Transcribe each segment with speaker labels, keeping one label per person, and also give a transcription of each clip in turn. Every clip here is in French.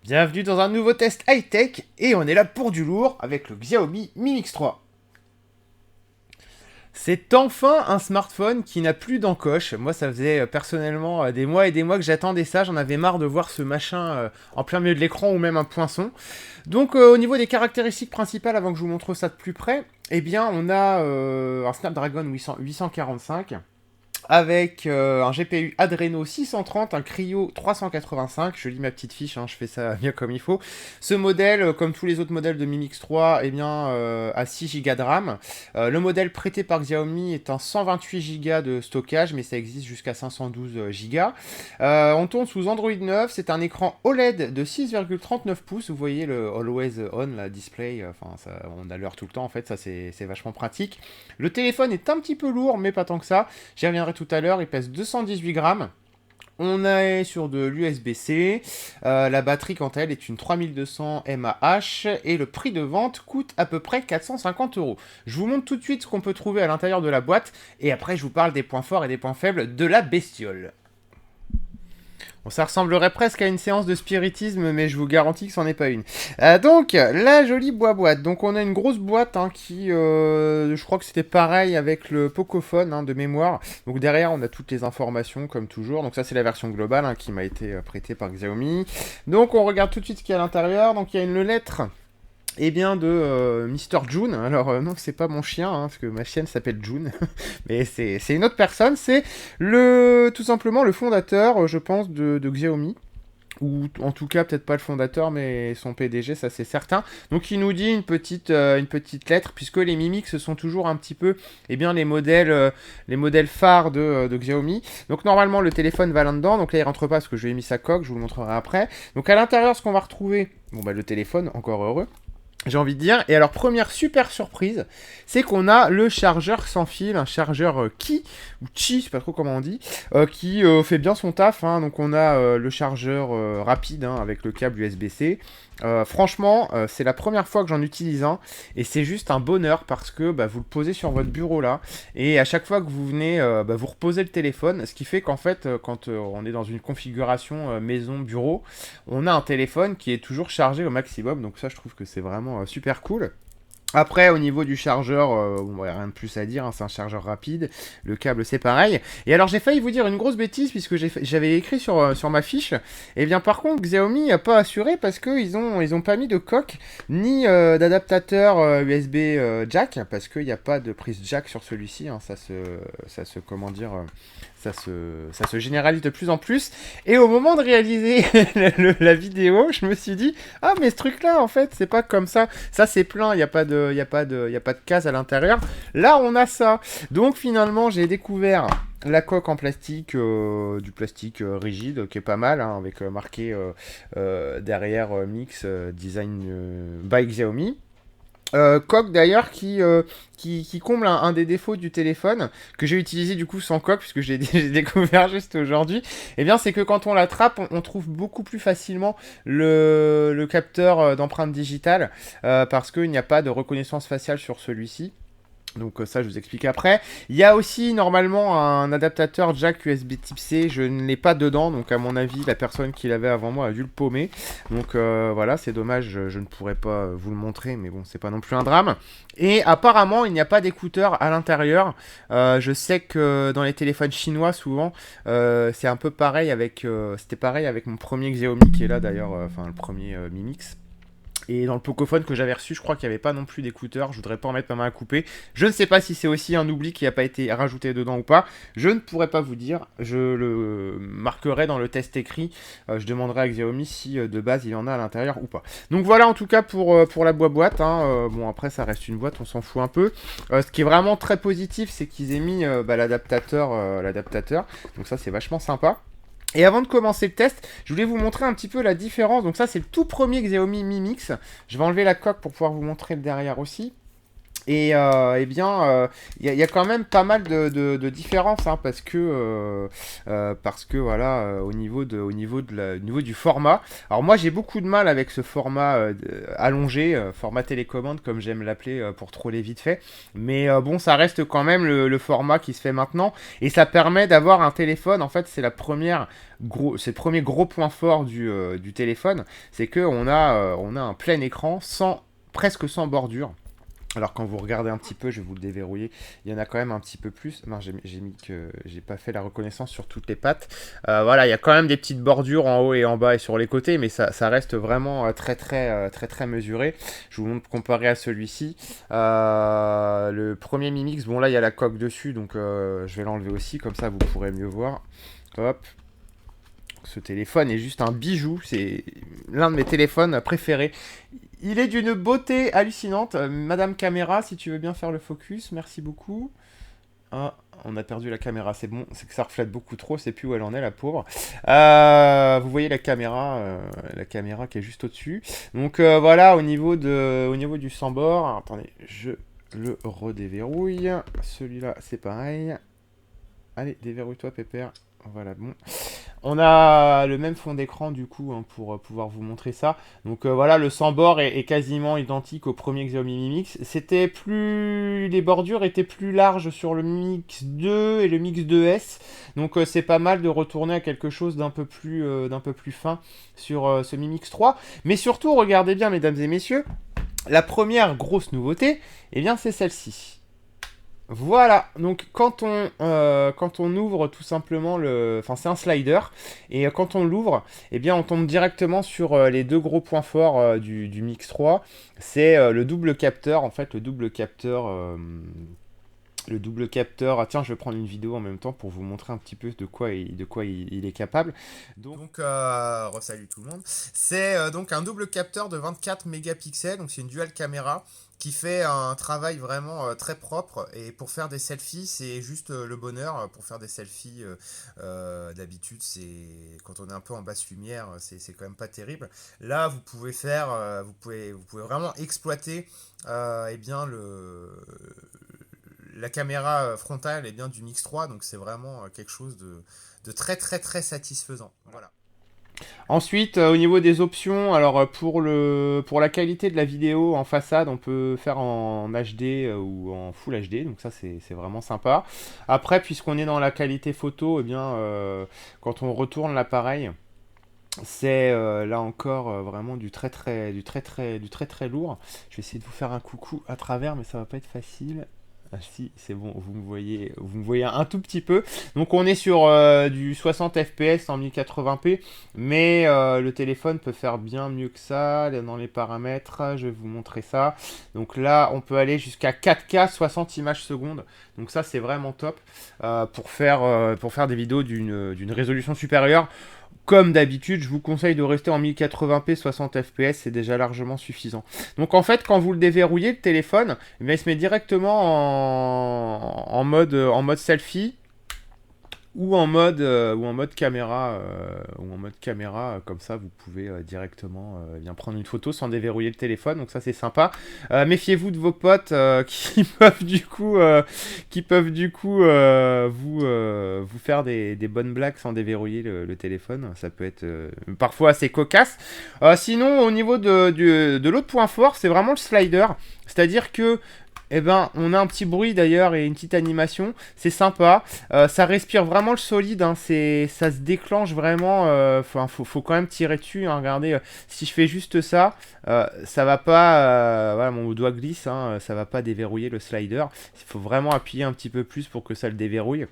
Speaker 1: Bienvenue dans un nouveau test high-tech et on est là pour du lourd avec le Xiaomi Mi Mix 3. C'est enfin un smartphone qui n'a plus d'encoche. Moi, ça faisait personnellement des mois et des mois que j'attendais ça. J'en avais marre de voir ce machin en plein milieu de l'écran ou même un poinçon. Donc, au niveau des caractéristiques principales, avant que je vous montre ça de plus près, eh bien, on a un Snapdragon 845 avec un GPU Adreno 630, un Cryo 385. Je lis ma petite fiche, hein, je fais ça bien comme il faut. Ce modèle, comme tous les autres modèles de Mi Mix 3, eh bien, a 6 Go de RAM. Le modèle prêté par Xiaomi est un 128 Go de stockage, mais ça existe jusqu'à 512 Go. On tourne sous Android 9, c'est un écran OLED de 6,39 pouces. Vous voyez le Always On, la display, enfin, ça, on a l'heure tout le temps, en fait, ça c'est vachement pratique. Le téléphone est un petit peu lourd, mais pas tant que ça. J'y reviendrai tout à l'heure, il pèse 218 grammes. On est sur de l'USB-C. La batterie, quant à elle, est une 3200 mAh et le prix de vente coûte à peu près 450 euros. Je vous montre tout de suite ce qu'on peut trouver à l'intérieur de la boîte et après je vous parle des points forts et des points faibles de la bestiole. Bon, ça ressemblerait presque à une séance de spiritisme, mais je vous garantis que c'en est pas une. Donc, la jolie boîte. Donc, on a une grosse boîte hein, qui, je crois que c'était pareil avec le Pocophone hein, de mémoire. Donc, derrière, on a toutes les informations, comme toujours. Donc, ça, c'est la version globale hein, qui m'a été prêtée par Xiaomi. Donc, on regarde tout de suite ce qu'il y a à l'intérieur. Donc, il y a une lettre bien de Mister June. Alors non, c'est pas mon chien, hein, parce que ma chienne s'appelle June, mais c'est une autre personne. C'est tout simplement le fondateur, je pense, de Xiaomi. Ou en tout cas, peut-être pas le fondateur, mais son PDG, ça c'est certain. Donc il nous dit une petite lettre, puisque les Mi Mix sont toujours un petit peu les modèles phares de Xiaomi. Donc normalement, le téléphone va là-dedans. Donc là, il rentre pas parce que je lui ai mis sa coque, je vous le montrerai après. Donc à l'intérieur, ce qu'on va retrouver, le téléphone, encore heureux. J'ai envie de dire. Et alors, première super surprise, c'est qu'on a le chargeur sans fil, un chargeur Qi, ou Qi, je sais pas trop comment on dit, qui fait bien son taf. Hein. Donc, on a le chargeur rapide hein, avec le câble USB-C. Franchement, c'est la première fois que j'en utilise un et c'est juste un bonheur parce que vous le posez sur votre bureau là et à chaque fois que vous venez, vous reposez le téléphone, ce qui fait qu'en fait, quand on est dans une configuration maison-bureau, on a un téléphone qui est toujours chargé au maximum. Donc ça, je trouve que c'est vraiment super cool. Après, au niveau du chargeur, rien de plus à dire, hein, c'est un chargeur rapide, le câble c'est pareil. Et alors j'ai failli vous dire une grosse bêtise puisque j'avais écrit sur ma fiche, et bien par contre Xiaomi n'a pas assuré parce qu'ils ont pas mis de coque ni d'adaptateur USB jack, parce qu'il n'y a pas de prise jack sur celui-ci, hein, comment dire... ça se généralise de plus en plus. Et au moment de réaliser la vidéo, je me suis dit, ah mais ce truc-là, en fait, c'est pas comme ça. Ça c'est plein, il n'y a pas de case à l'intérieur. Là, on a ça. Donc finalement, j'ai découvert la coque en plastique, du plastique rigide, qui est pas mal, hein, avec marqué derrière Mix Design by Xiaomi. Coque d'ailleurs qui comble un des défauts du téléphone que j'ai utilisé du coup sans coque puisque j'ai découvert juste aujourd'hui. Et bien c'est que quand on l'attrape on trouve beaucoup plus facilement le capteur d'empreinte digitale parce qu'il n'y a pas de reconnaissance faciale sur celui-ci. Donc ça, je vous explique après. Il y a aussi normalement un adaptateur jack USB type C. Je ne l'ai pas dedans, donc à mon avis, la personne qui l'avait avant moi a dû le paumer. Donc voilà, c'est dommage, je ne pourrais pas vous le montrer, mais bon, c'est pas non plus un drame. Et apparemment, il n'y a pas d'écouteurs à l'intérieur. Je sais que dans les téléphones chinois, souvent, c'est un peu pareil avec... c'était pareil avec mon premier Xiaomi qui est là d'ailleurs, le premier Mi Mix. Et dans le Pocophone que j'avais reçu, je crois qu'il n'y avait pas non plus d'écouteurs. Je voudrais pas en mettre ma main à couper. Je ne sais pas si c'est aussi un oubli qui n'a pas été rajouté dedans ou pas. Je ne pourrais pas vous dire. Je le marquerai dans le test écrit. Je demanderai à Xiaomi si de base il y en a à l'intérieur ou pas. Donc voilà en tout cas pour la boîte. Hein. Bon après ça reste une boîte, on s'en fout un peu. Ce qui est vraiment très positif, c'est qu'ils aient mis l'adaptateur. Donc ça c'est vachement sympa. Et avant de commencer le test, je voulais vous montrer un petit peu la différence. Donc ça, c'est le tout premier Xiaomi Mi Mix. Je vais enlever la coque pour pouvoir vous montrer le derrière aussi. Eh bien, il y a quand même pas mal de différences, hein, parce que voilà, au niveau du format. Alors moi, j'ai beaucoup de mal avec ce format allongé, format télécommande, comme j'aime l'appeler pour troller vite fait. Mais bon, ça reste quand même le format qui se fait maintenant, et ça permet d'avoir un téléphone. En fait, c'est le premier gros point fort du téléphone, c'est que on a un plein écran presque sans bordure. Alors quand vous regardez un petit peu, je vais vous le déverrouiller, il y en a quand même un petit peu plus. Non, j'ai mis que j'ai pas fait la reconnaissance sur toutes les pattes. Voilà, il y a quand même des petites bordures en haut et en bas et sur les côtés, mais ça reste vraiment très mesuré. Je vous montre comparé à celui-ci. Le premier Mi Mix, bon là il y a la coque dessus, donc je vais l'enlever aussi, comme ça vous pourrez mieux voir. Hop. Ce téléphone est juste un bijou, c'est l'un de mes téléphones préférés. Il est d'une beauté hallucinante. Madame Caméra, si tu veux bien faire le focus, merci beaucoup. Ah, on a perdu la caméra, c'est bon, c'est que ça reflète beaucoup trop, c'est plus où elle en est, la pauvre. Vous voyez la caméra qui est juste au-dessus. Donc voilà, au niveau du sans-bord, attendez, je le redéverrouille. Celui-là, c'est pareil. Allez, déverrouille-toi, Pépère. Voilà, bon. On a le même fond d'écran du coup, hein, pour pouvoir vous montrer ça. Donc voilà, le sans-bord est quasiment identique au premier Xiaomi Mi Mix. Les bordures étaient plus larges sur le Mi Mix 2 et le Mix 2S. Donc c'est pas mal de retourner à quelque chose d'un peu plus fin sur ce Mi Mix 3. Mais surtout, regardez bien mesdames et messieurs, la première grosse nouveauté, eh bien c'est celle-ci. Voilà, donc quand on ouvre tout simplement Enfin c'est un slider, et quand on l'ouvre, eh bien on tombe directement sur les deux gros points forts du Mix 3. C'est le double capteur, en fait le double capteur. Ah tiens, je vais prendre une vidéo en même temps pour vous montrer un petit peu de quoi il est capable. Donc salut tout le monde. C'est donc un double capteur de 24 mégapixels, donc c'est une dual caméra qui fait un travail vraiment très propre. Et pour faire des selfies, c'est juste le bonheur. Pour faire des selfies, d'habitude, c'est quand on est un peu en basse lumière, c'est quand même pas terrible. Là, vous pouvez vraiment exploiter eh bien la caméra frontale est bien du Mix 3, donc c'est vraiment quelque chose de très satisfaisant. Voilà. Ensuite, au niveau des options, alors pour la qualité de la vidéo en façade, on peut faire en HD ou en Full HD, donc ça c'est vraiment sympa. Après, puisqu'on est dans la qualité photo, eh bien, quand on retourne l'appareil, c'est là encore vraiment du très très lourd. Je vais essayer de vous faire un coucou à travers, mais ça va pas être facile. Ah si, c'est bon, vous me voyez un tout petit peu. Donc on est sur du 60 fps en 1080p, mais le téléphone peut faire bien mieux que ça. Là, dans les paramètres, je vais vous montrer ça. Donc là, on peut aller jusqu'à 4K 60 images secondes. Donc ça, c'est vraiment top pour faire des vidéos d'une résolution supérieure. Comme d'habitude, je vous conseille de rester en 1080p 60 fps, c'est déjà largement suffisant. Donc en fait, quand vous le déverrouillez, le téléphone, eh bien, il se met directement en mode selfie ou en mode caméra, comme ça vous pouvez directement bien prendre une photo sans déverrouiller le téléphone, donc ça c'est sympa. Méfiez-vous de vos potes qui peuvent du coup vous faire des bonnes blagues sans déverrouiller le téléphone, ça peut être parfois assez cocasse. Sinon, au niveau de l'autre point fort, c'est vraiment le slider, c'est-à-dire que eh ben, on a un petit bruit d'ailleurs et une petite animation, c'est sympa. Ça respire vraiment le solide, hein, ça se déclenche vraiment. Faut quand même tirer dessus, hein, regardez, si je fais juste ça, ça va pas. Voilà, mon doigt glisse, hein, ça va pas déverrouiller le slider. Il faut vraiment appuyer un petit peu plus pour que ça le déverrouille.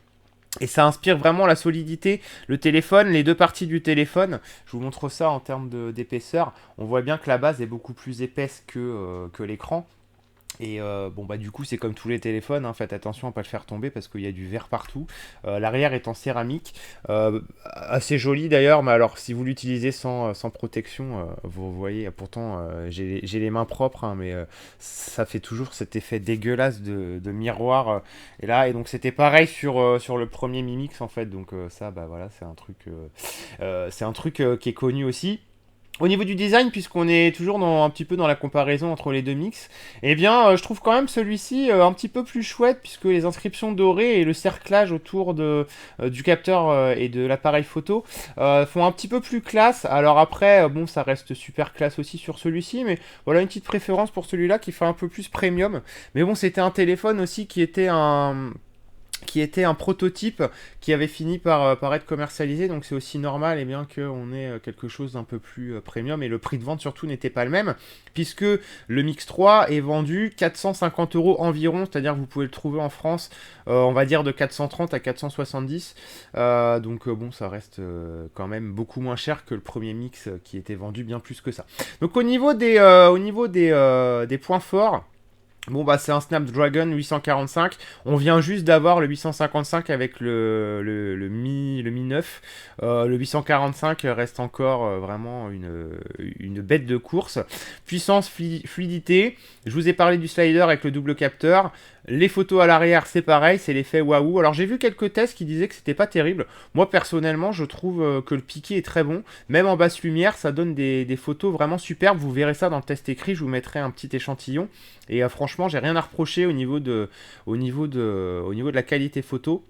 Speaker 1: Et ça inspire vraiment la solidité. Le téléphone, les deux parties du téléphone, je vous montre ça en termes d'épaisseur. On voit bien que la base est beaucoup plus épaisse que l'écran. Et bon bah du coup c'est comme tous les téléphones, hein, faites attention à pas le faire tomber parce qu'il y a du verre partout. L'arrière est en céramique, assez joli d'ailleurs, mais alors si vous l'utilisez sans protection, vous voyez, pourtant j'ai les mains propres, hein, mais ça fait toujours cet effet dégueulasse de miroir. Et donc c'était pareil sur le premier Mi Mix en fait, donc ça bah voilà c'est un truc qui est connu aussi. Au niveau du design, puisqu'on est toujours un petit peu dans la comparaison entre les deux mix, eh bien, je trouve quand même celui-ci un petit peu plus chouette, puisque les inscriptions dorées et le cerclage autour du capteur et de l'appareil photo font un petit peu plus classe. Alors après, bon, ça reste super classe aussi sur celui-ci, mais voilà une petite préférence pour celui-là qui fait un peu plus premium. Mais bon, c'était un téléphone aussi qui était un prototype qui avait fini par être commercialisé, donc c'est aussi normal et bien qu'on ait quelque chose d'un peu plus premium, et le prix de vente surtout n'était pas le même, puisque le Mix 3 est vendu 450 euros environ, c'est-à-dire que vous pouvez le trouver en France, on va dire de 430 à 470, donc bon, ça reste quand même beaucoup moins cher que le premier Mix qui était vendu bien plus que ça. Donc au niveau des points forts, bon bah c'est un Snapdragon 845. On vient juste d'avoir le 855 avec le Mi 9. Le 845 reste encore vraiment une bête de course. Puissance, fluidité. Je vous ai parlé du slider avec le double capteur. Les photos à l'arrière, c'est pareil, c'est l'effet waouh. Alors j'ai vu quelques tests qui disaient que c'était pas terrible. Moi personnellement, je trouve que le piqué est très bon. Même en basse lumière, ça donne des photos vraiment superbes. Vous verrez ça dans le test écrit. Je vous mettrai un petit échantillon. Et franchement, j'ai rien à reprocher au niveau de la qualité photo.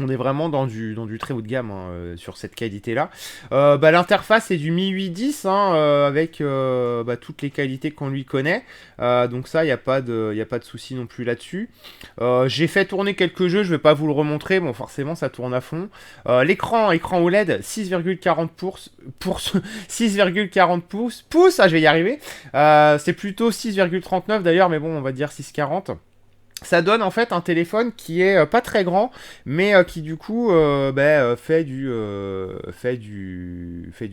Speaker 1: On est vraiment dans du très haut de gamme hein, sur cette qualité-là. Bah, l'interface est du Mi 810 hein, avec bah, toutes les qualités qu'on lui connaît. Donc ça, il n'y a pas de souci non plus là-dessus. J'ai fait tourner quelques jeux, je ne vais pas vous le remontrer. Bon, forcément, ça tourne à fond. Écran OLED 6,40 6,40 pouces. Ah, je vais y arriver. C'est plutôt 6,39 d'ailleurs, mais bon, on va dire 6,40. Ça donne en fait un téléphone qui est pas très grand, mais qui du coup fait du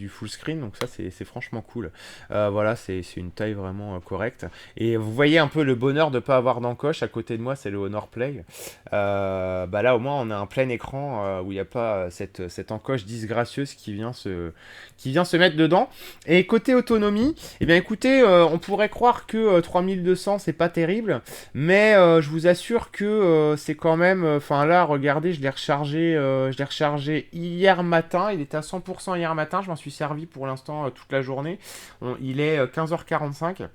Speaker 1: full screen, donc ça c'est franchement cool. Voilà, c'est une taille vraiment correcte. Et vous voyez un peu le bonheur de ne pas avoir d'encoche. À côté de moi, c'est le Honor Play. Bah là au moins on a un plein écran où il n'y a pas cette encoche disgracieuse qui vient se mettre dedans. Et côté autonomie, eh bien écoutez, on pourrait croire que 3200 c'est pas terrible, mais je vous assure que c'est quand même. Enfin là, regardez, je l'ai rechargé hier matin. Il était à 100% hier matin. Je m'en suis servi pour l'instant toute la journée. Il est 15h45.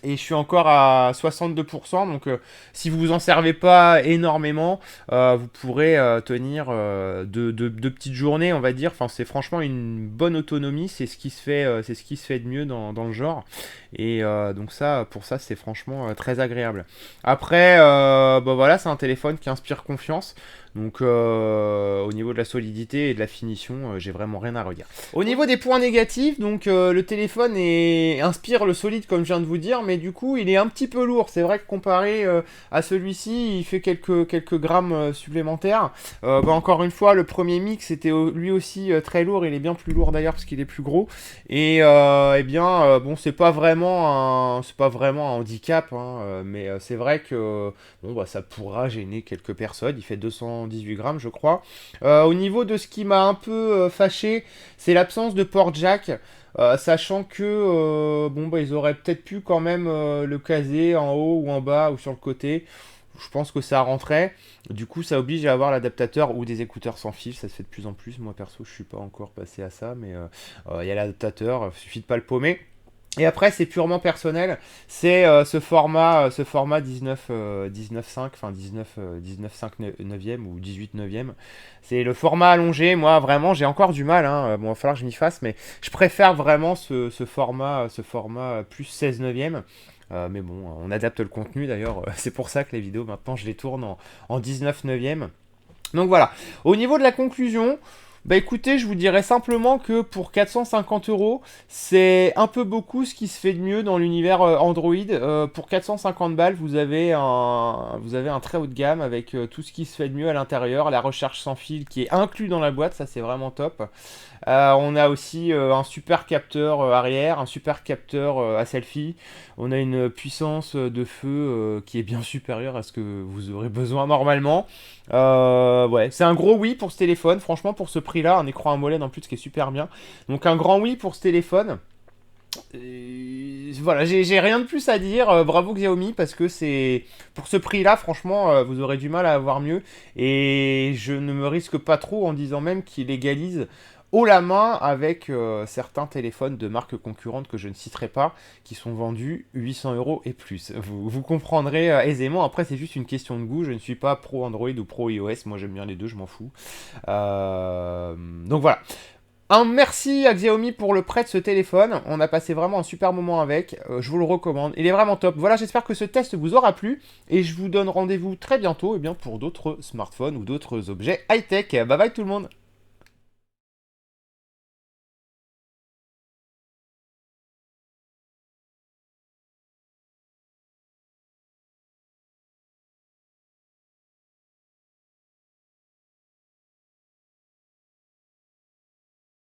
Speaker 1: Et je suis encore à 62%, donc si vous vous en servez pas énormément, vous pourrez tenir deux petites journées, on va dire. Enfin, c'est franchement une bonne autonomie, c'est ce qui se fait de mieux dans le genre. Et donc ça, pour ça, c'est franchement très agréable. Après, bah voilà, c'est un téléphone qui inspire confiance. Donc au niveau de la solidité et de la finition, j'ai vraiment rien à redire. Au niveau des points négatifs, donc le téléphone inspire le solide comme je viens de vous dire, mais du coup il est un petit peu lourd. C'est vrai que comparé à celui-ci, il fait quelques grammes supplémentaires. Bah, encore une fois, le premier Mix était lui aussi très lourd. Il est bien plus lourd d'ailleurs parce qu'il est plus gros. Et eh bien bon, c'est pas vraiment un handicap, hein, mais c'est vrai que bon bah ça pourra gêner quelques personnes. Il fait 218 grammes je crois. Au niveau de ce qui m'a un peu fâché, c'est l'absence de port jack. Sachant que bon bah ils auraient peut-être pu quand même le caser en haut ou en bas ou sur le côté. Je pense que ça rentrait. Du coup, ça oblige à avoir l'adaptateur ou des écouteurs sans fil. Ça se fait de plus en plus. Moi perso, je suis pas encore passé à ça, mais il y a l'adaptateur. Il suffit de pas le paumer. Et après, c'est purement personnel. C'est ce format 19,5, enfin 19,5 neuvième ou 18 neuvième. C'est le format allongé. Moi, vraiment, j'ai encore du mal. Hein. Bon, il va falloir que je m'y fasse, mais je préfère vraiment ce format plus 16 neuvième. Mais bon, on adapte le contenu d'ailleurs. C'est pour ça que les vidéos, maintenant, je les tourne en 19 neuvième. Donc voilà. Au niveau de la conclusion, bah écoutez, je vous dirais simplement que pour 450 euros, c'est un peu beaucoup ce qui se fait de mieux dans l'univers Android. Pour 450 balles, vous avez un très haut de gamme avec tout ce qui se fait de mieux à l'intérieur, la recharge sans fil qui est inclus dans la boîte, ça c'est vraiment top. On a aussi un super capteur arrière, un super capteur à selfie. On a une puissance de feu qui est bien supérieure à ce que vous aurez besoin normalement. Ouais, c'est un gros oui pour ce téléphone. Franchement, pour ce prix-là, un écran AMOLED en plus qui est super bien. Donc un grand oui pour ce téléphone. Voilà, j'ai rien de plus à dire. Bravo Xiaomi parce que c'est pour ce prix-là, franchement, vous aurez du mal à avoir mieux. Et je ne me risque pas trop en disant même qu'il égalise haut la main avec certains téléphones de marques concurrentes que je ne citerai pas, qui sont vendus 800 € et plus. Vous comprendrez aisément. Après, c'est juste une question de goût. Je ne suis pas pro Android ou pro iOS. Moi, j'aime bien les deux, je m'en fous. Donc voilà. Un merci à Xiaomi pour le prêt de ce téléphone. On a passé vraiment un super moment avec. Je vous le recommande. Il est vraiment top. Voilà, j'espère que ce test vous aura plu. Et je vous donne rendez-vous très bientôt pour d'autres smartphones ou d'autres objets high-tech. Bye bye tout le monde.